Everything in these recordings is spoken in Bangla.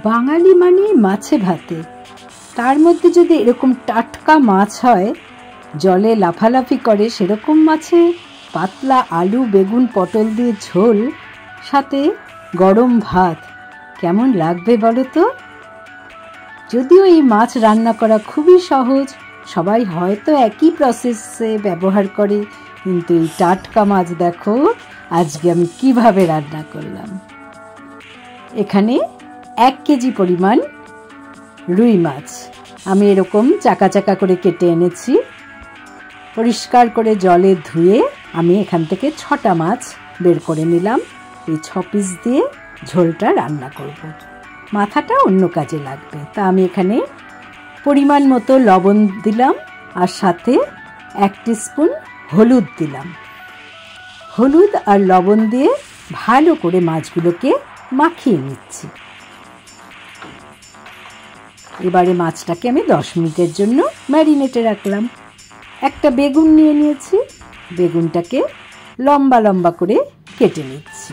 বাঙালি মানে মাছে ভাতে, তার মধ্যে যদি এরকম টাটকা মাছ হয়, জলে লাফালাফি করে সেরকম মাছে পাতলা আলু বেগুন পটল দিয়ে ঝোল, সাথে গরম ভাত, কেমন লাগবে বলো তো? যদিও এই মাছ রান্না করা খুবই সহজ, সবাই হয়তো একই প্রসেসে ব্যবহার করে, কিন্তু এই টাটকা মাছ দেখো আজকে আমি কিভাবে রান্না করলাম। এখানে 1 কেজি পরিমাণ রুই মাছ আমি এরকম চাকা চাকা করে কেটে এনেছি। পরিষ্কার করে জলে ধুয়ে আমি এখান থেকে 6টা মাছ বের করে নিলাম। এই 6 পিস দিয়ে ঝোলটা রান্না করব। মাথাটা অন্য কাজে লাগবে, তা আমি এখানে পরিমাণ মতো লবণ দিলাম, আর সাথে 1 টিস্পুন হলুদ দিলাম। হলুদ আর লবণ দিয়ে ভালো করে মাছগুলোকে মাখিয়ে নিচ্ছি। এবারে মাছটাকে আমি 10 মিনিটের জন্য ম্যারিনেটে রাখলাম। একটা বেগুন নিয়ে নিয়েছি, বেগুনটাকে লম্বা লম্বা করে কেটে নিচ্ছি।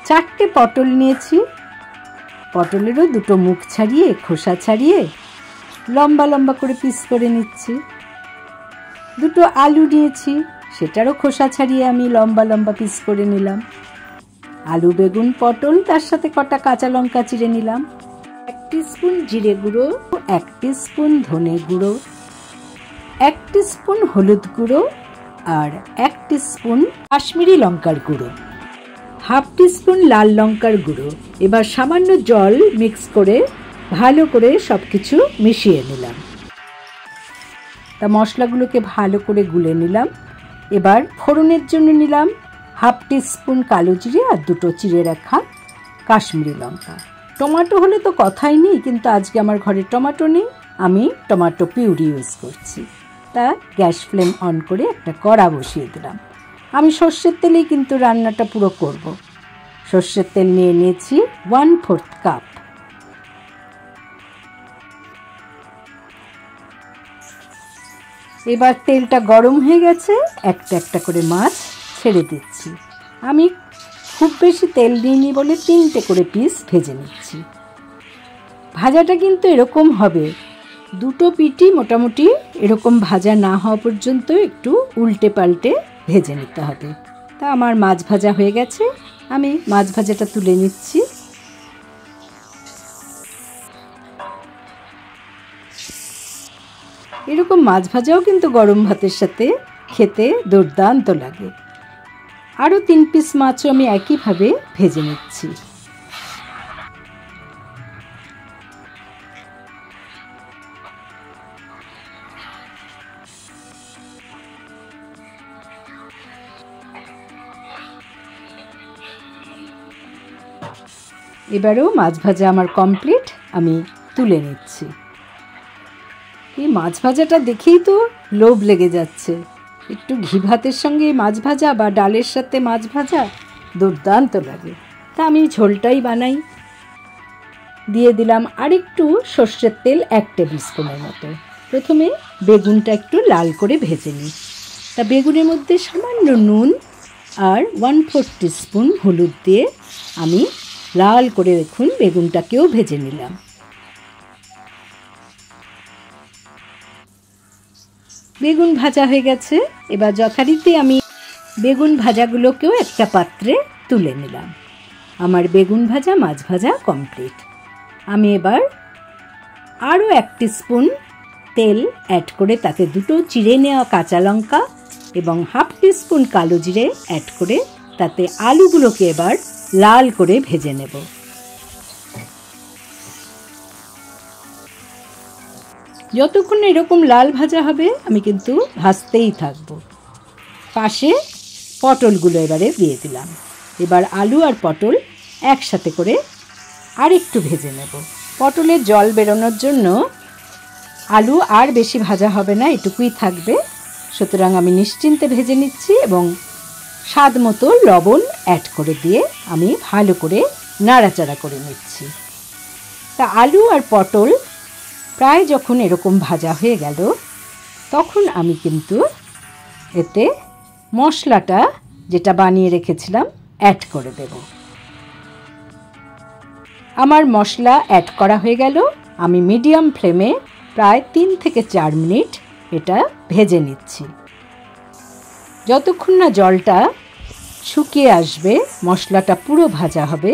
4টে পটল নিয়েছি, পটলেরও 2টো মুখ ছাড়িয়ে খোসা ছাড়িয়ে লম্বা লম্বা করে পিস করে নিচ্ছি। 2টো আলু নিয়েছি, সেটারও খোসা ছাড়িয়ে আমি লম্বা লম্বা পিস করে নিলাম। আলু বেগুন পটল, তার সাথে কটা কাঁচা লঙ্কা চিড়ে নিলাম। 1 টিস্পুন জিরে গুঁড়ো, 1 টিস্পুন ধনে গুঁড়ো, 1 টিস্পুন হলুদ গুঁড়ো, আর 1 টিস্পুন কাশ্মীরি লঙ্কার গুঁড়ো, 1/2 টিস্পুন লাল লঙ্কার গুঁড়ো। এবার সামান্য জল মিক্স করে ভালো করে সবকিছু মিশিয়ে নিলাম। তা মশলাগুলোকে ভালো করে গুলে নিলাম। এবার ফোড়নের জন্য নিলাম 1/2 টিস্পুন কালো জিরে আর 2টো চিড়ে রাখা কাশ্মীরি লঙ্কা। টমেটো হলে তো কথাই নেই, কিন্তু আজকে আমার ঘরে টমেটো নেই, আমি টমেটো পিউরি ইউজ করছি। তা গ্যাস ফ্লেম অন করে একটা কড়া বসিয়ে দিলাম। আমি সর্ষের তেলেই কিন্তু রান্নাটা পুরো করব। সর্ষের তেল নিয়ে নিয়েছি 1/4 কাপ। এবার তেলটা গরম হয়ে গেছে, একটা একটা করে মাছ ছেড়ে দিচ্ছি। আমি খুব বেশি তেল দিইনি বলে 3টে করে পিস ভেজে নিচ্ছি। ভাজাটা কিন্তু এরকম হবে, 2টো পিঠই মোটামুটি এরকম ভাজা না হওয়া পর্যন্ত একটু উল্টে পাল্টে ভেজে নিতে হবে। তা আমার মাছ ভাজা হয়ে গেছে, আমি মাছ ভাজাটা তুলে নিচ্ছি। এরকম মাছ ভাজাও কিন্তু গরম ভাতের সাথে খেতে দুর্দান্ত লাগে। আরও 3 পিস মাছও আমি একইভাবে ভেজে নিচ্ছি। এবারেও মাছ ভাজা আমার কমপ্লিট, আমি তুলে নিচ্ছি। এই মাছ ভাজাটা দেখেই তো লোভ লেগে যাচ্ছে। একটু ঘি ভাতের সঙ্গে মাছ ভাজা বা ডালের সাথে মাছ ভাজা দুর্দান্ত লাগে। তা আমি ঝোলটাই বানাই। দিয়ে দিলাম আরেকটু সর্ষের তেল 1 টেবিল স্পুনের মতো। প্রথমে বেগুনটা একটু লাল করে ভেজে নিই। তা বেগুনের মধ্যে সামান্য নুন আর 1/4 টিস্পুন হলুদ দিয়ে আমি লাল করে দেখুন বেগুনটাকেও ভেজে নিলাম। বেগুন ভাজা হয়ে গেছে। এবার যথারীতি আমি বেগুন ভাজাগুলোকেও একটা পাত্রে তুলে নিলাম। আমার বেগুন ভাজা মাছ ভাজা কমপ্লিট। আমি এবার আরও 1 টিস্পুন তেল অ্যাড করে তাতে 2টো চিড়ে নেওয়া কাঁচা লঙ্কা এবং 1/2 টিস্পুন কালো জিরে অ্যাড করে তাতে আলুগুলোকে এবার লাল করে ভেজে নেব। যতক্ষণ এরকম লাল ভাজা হবে আমি কিন্তু ভাজতেই থাকবো। পাশে পটলগুলো এবারে দিয়ে দিলাম। এবার আলু আর পটল একসাথে করে আরেকটু ভেজে নেব। পটলের জল বেরোনোর জন্য আলু আর বেশি ভাজা হবে না, এটুকুই থাকবে। সুতরাং আমি নিশ্চিন্তে ভেজে নিচ্ছি এবং স্বাদ মতো লবণ অ্যাড করে দিয়ে আমি ভালো করে নাড়াচাড়া করে নিচ্ছি। তা আলু আর পটল প্রায় যখন এরকম ভাজা হয়ে গেল, তখন আমি কিন্তু এতে মশলাটা যেটা বানিয়ে রেখেছিলাম অ্যাড করে দেব। আমার মশলা অ্যাড করা হয়ে গেল। আমি মিডিয়াম ফ্লেমে প্রায় 3 থেকে 4 মিনিট এটা ভেজে নিচ্ছি। যতক্ষণ না জলটা শুকিয়ে আসবে, মশলাটা পুরো ভাজা হবে,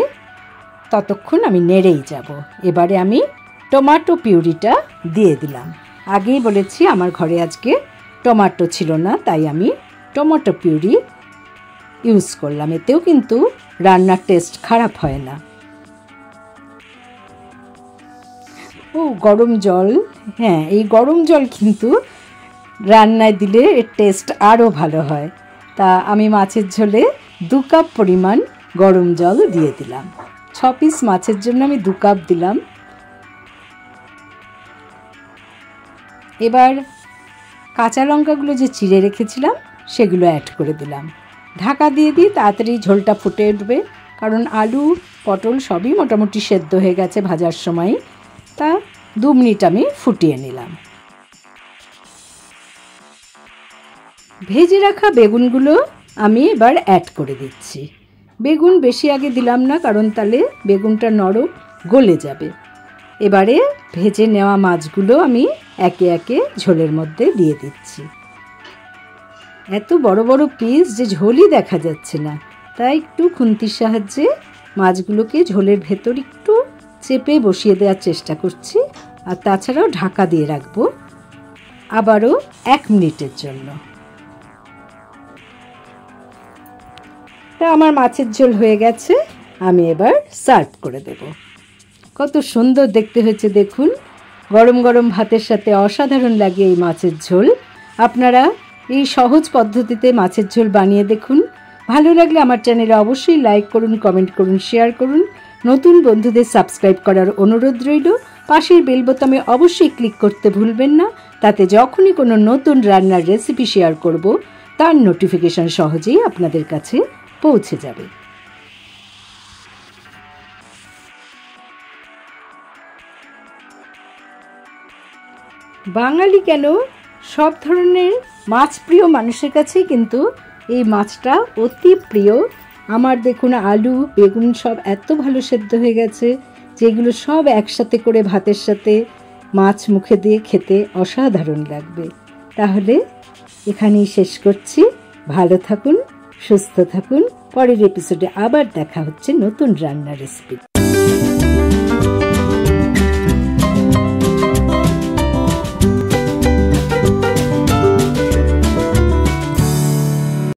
ততক্ষণ আমি নেড়েই যাব। এবারে আমি টমেটো পিউরিটা দিয়ে দিলাম। আগেই বলেছি আমার ঘরে আজকে টমেটো ছিল না, তাই আমি টমেটো পিউরি ইউজ করলাম। এতেও কিন্তু রান্নার টেস্ট খারাপ হয় না। ও গরম জল, হ্যাঁ এই গরম জল কিন্তু রান্নায় দিলে এর টেস্ট আরও ভালো হয়। তা আমি মাছের ঝোলে 2 কাপ পরিমাণ গরম জল দিয়ে দিলাম। 6 পিস মাছের জন্য আমি 2 কাপ দিলাম। এবার কাঁচা লঙ্কাগুলো যে চিড়ে রেখেছিলাম সেগুলো অ্যাড করে দিলাম। ঢাকা দিয়ে দিই, তাড়াতাড়ি ঝোলটা ফুটে উঠবে, কারণ আলু পটল সবই মোটামুটি সেদ্ধ হয়ে গেছে ভাজার সময়। তা 2 মিনিট আমি ফুটিয়ে নিলাম। ভেজে রাখা বেগুনগুলো আমি এবার অ্যাড করে দিচ্ছি। বেগুন বেশি আগে দিলাম না, কারণ তাহলে বেগুনটা নরম গলে যাবে। এবারে ভেজে নেওয়া মাছগুলো আমি একে একে ঝোলের মধ্যে দিয়ে দিচ্ছি। এত বড় বড় পিস যে ঝোলই দেখা যাচ্ছে না, তাই একটু খুন্তির সাহায্যে মাছগুলোকে ঝোলের ভেতর একটু চেপে বসিয়ে দেওয়ার চেষ্টা করছি। আর তাছাড়াও ঢাকা দিয়ে রাখবো আবারও 1 মিনিটের জন্য। তা আমার মাছের ঝোল হয়ে গেছে, আমি এবার সার্ভ করে দেব। কত সুন্দর দেখতে হয়েছে দেখুন, গরম গরম ভাতের সাথে অসাধারণ লাগে এই মাছের ঝোল। আপনারা এই সহজ পদ্ধতিতে মাছের ঝোল বানিয়ে দেখুন। ভালো লাগলে আমার চ্যানেলে অবশ্যই লাইক করুন, কমেন্ট করুন, শেয়ার করুন। নতুন বন্ধুদের সাবস্ক্রাইব করার অনুরোধ রইল। পাশের বেল বোতামে অবশ্যই ক্লিক করতে ভুলবেন না, তাতে যখনই কোনো নতুন রান্নার রেসিপি শেয়ার করব তার নোটিফিকেশন সহজেই আপনাদের কাছে পৌঁছে যাবে। বাঙালি কেন, সব ধরনের মাছ প্রিয় মানুষের কাছেই কিন্তু এই মাছটা অতি প্রিয়। আমার দেখুন আলু বেগুন সব এত ভালো সেদ্ধ হয়ে গেছে, যেগুলো সব একসাথে করে ভাতের সাথে মাছ মুখে দিয়ে খেতে অসাধারণ লাগবে। তাহলে এখানেই শেষ করছি। ভালো থাকুন, সুস্থ থাকুন। পরের এপিসোডে আবার দেখা হচ্ছে নতুন রান্নার রেসিপি।